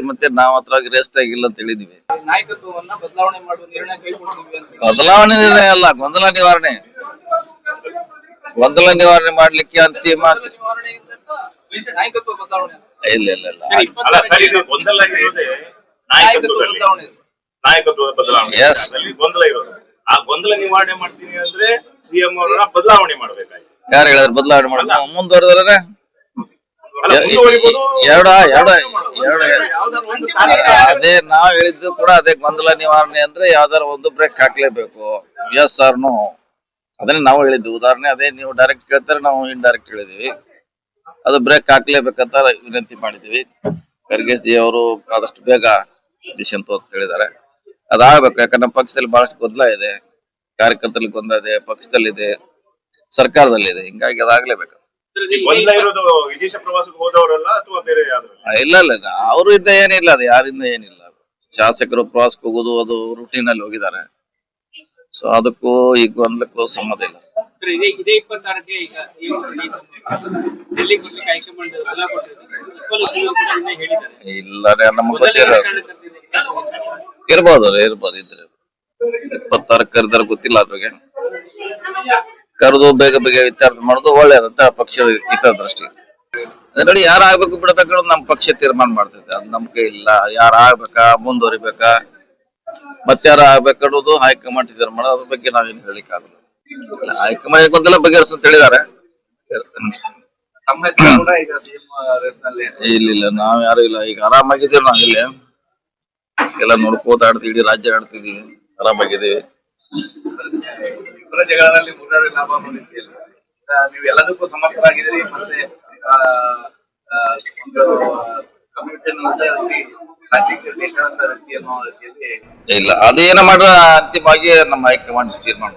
ಮತ್ತೆ ನಾವ್ ಹತ್ರ ರೆಸ್ಟ್ ಆಗಿಲ್ಲ ಅಂತ ಹೇಳಿದ್ವಿ. ನಾಯಕತ್ವವನ್ನ ಬದಲಾವಣೆ ಮಾಡುವ ನಿರ್ಣಯ ಕೈಗೊಳ್ಳುತ್ತೀವಿ ಅಂತ ಹೇಳಿ. ಬದಲಾವಣೆ ನಿರ್ಣಯ ಅಲ್ಲ, ಗೊಂದಲ ನಿವಾರಣೆ ಮಾಡ್ಲಿಕ್ಕೆ ಅಂತಿಮ ನಾಯಕತ್ವ ಬದಲಾವಣೆ ಇಲ್ಲ ಇಲ್ಲ ಇಲ್ಲ ಅಲ್ಲ ಸರ್, ಇದು ಗೊಂದಲ ಇರೋದೇ ನಾಯಕತ್ವದ ಬದಲಾವಣೆ. Yes. ಅಲ್ಲಿ ಗೊಂದಲ ಇರೋದು. ಆ ಗೊಂದಲ ನಿವಾರಣೆ ಮಾಡ್ತೀನಿ ಅಂದ್ರೆ ಸಿಎಂ ಅವರನ್ನ ಬದಲಾವಣೆ ಮಾಡ್ಬೇಕಾಗಿ. ಯಾರು ಹೇಳಿದ್ರು ಬದಲಾವಣೆ ಮಾಡೋದು? ಮುಂದುವರೆದ್ರೆ ಎರಡು ಅದೇ ನಾವ್ ಹೇಳಿದ್ದು ಕೂಡ ಅದೇ. ಗೊಂದಲ ನಿವಾರಣೆ ಅಂದ್ರೆ ಯಾವ್ದಾರ ಒಂದು ಬ್ರೇಕ್ ಹಾಕ್ಲೇಬೇಕು. ಎಸ್ ಆರ್ ನೋ ಅದನ್ನೇ ನಾವು ಹೇಳಿದ್ವಿ. ಉದಾಹರಣೆ ಅದೇ, ನೀವು ಡೈರೆಕ್ಟ್ ಕೇಳ್ತಾರೆ, ನಾವು ಇಂಡೈರೆಕ್ಟ್ ಹೇಳಿದ್ವಿ. ಅದು ಬ್ರೇಕ್ ಹಾಕ್ಲೇಬೇಕಂತ ವಿನಂತಿ ಮಾಡಿದ್ವಿ. ಖರ್ಗೆ ಜಿ ಅವರು ಆದಷ್ಟು ಬೇಗ ಡಿಸಿಷನ್ ಅಂತ ಹೇಳಿದ್ದಾರೆ. ಅದಾಗಬೇಕು. ಯಾಕಂದ್ರೆ ನಮ್ಮ ಪಕ್ಷದಲ್ಲಿ ಬಹಳಷ್ಟು ಗೊಂದಲ ಇದೆ, ಕಾರ್ಯಕರ್ತರಲ್ಲಿ ಗೊಂದಲ ಇದೆ, ಪಕ್ಷದಲ್ಲಿದೆ, ಸರ್ಕಾರದಲ್ಲಿದೆ. ಹಿಂಗಾಗಿ ಅದಾಗ್ಲೇಬೇಕು. ಗೊಂದಲ ಇರೋದು ವಿದೇಶ ಪ್ರವಾಸಕ್ಕೆ ಹೋದವರಲ್ಲ ಅಥವಾ ಬೇರೆ ಯಾರು? ಇಲ್ಲ ಇಲ್ಲ, ಅವರು ಇದ್ದ ಏನಿಲ್ಲ, ಅದು ಯಾರಿಂದ ಏನಿಲ್ಲ. ಶಾಸಕರು ಪ್ರವಾಸಕ್ಕೆ ಹೋಗೋದು ಅದು ರೂಟೀನ್ ಅಲ್ಲಿ ಹೋಗಿದ್ದಾರೆ. ಸೊ ಅದಕ್ಕೂ ಈ ಗೊಂದಲಕ್ಕೂ ಸಂಬಂಧ ಇಲ್ಲ. ಇದೇ 26ಕ್ಕೆ ಈಗ ಡೆಲ್ಲಿ ಕೊಡ್ಲಿಕ್ಕೆ ಹೈಕಮಾಂಡ್ ಸಲಹೆ ಕೊಟ್ಟಿದೆ. ಇಲ್ಲ ನಮ್ಗೆ ಇರ್ಬೋದು ಇದ್ರೆ 26 ಕರೆದಾರ ಗೊತ್ತಿಲ್ಲ. ಅವ್ರಿಗೆ ಕರೆದು ಬೇಗ ಬೇಗ ವಿಚಾರ ಮಾಡೋದು ಒಳ್ಳೇದಂತ ಪಕ್ಷದ ಹಿತದೃಷ್ಟಿ. ನೋಡಿ, ಯಾರು ಆಗ್ಬೇಕು ಬಿಡಬೇಕು ನಮ್ ಪಕ್ಷ ತೀರ್ಮಾನ ಮಾಡ್ತೈತೆ. ಅದ್ ನಂಬಿಕೆ ಇಲ್ಲ. ಯಾರು ಆಗ್ಬೇಕಾ, ಮುಂದುವರಿಬೇಕಾ, ಮತ್ತೆ ಯಾರು ಆಗ್ಬೇಕು ಅನ್ನೋದು ಹೈಕಮಾಂಡ್ ತೀರ್ಮಾನ. ಅದ್ರ ಬಗ್ಗೆ ನಾವೇನು ಹೇಳಿಕ್ ಆಗಲ್ಲ. ಹೈಕಮಾಂಡ್ ಗೊಂದಲ ಬಗೆಹರಿಸು ಅಂತ ಹೇಳಿದ್ದಾರೆ. ಇಲ್ಲ ನಾವ್ ಯಾರು ಇಲ್ಲ. ಈಗ ಆರಾಮಾಗಿದ್ದೀವಿ. ನಾವ್ ಇಲ್ಲ ಎಲ್ಲ ನೋಡ್ಕೋತ ಆಡ್ತೀವಿ. ಇಡೀ ರಾಜ್ಯ ಆಡ್ತಿದೀವಿ, ಆರಾಮಾಗಿದ್ದೀವಿ. ಜಗಳದಲ್ಲಿ ಮುರಾರಿ ಲಾಭ ನೋಡಿದ್ದೀವಿ. ನೀವು ಎಲ್ಲದಕ್ಕೂ ಸಮರ್ಥರಾಗಿದ್ದೀರಿ. ಮತ್ತೆ ಒಂದು ಇಲ್ಲ, ಅದೇನ ಮಾಡ್ರ ಅಂತಿಮವಾಗಿ ನಮ್ಮ ಹೈಕಮಾಂಡ್ ತೀರ್ಮಾನ.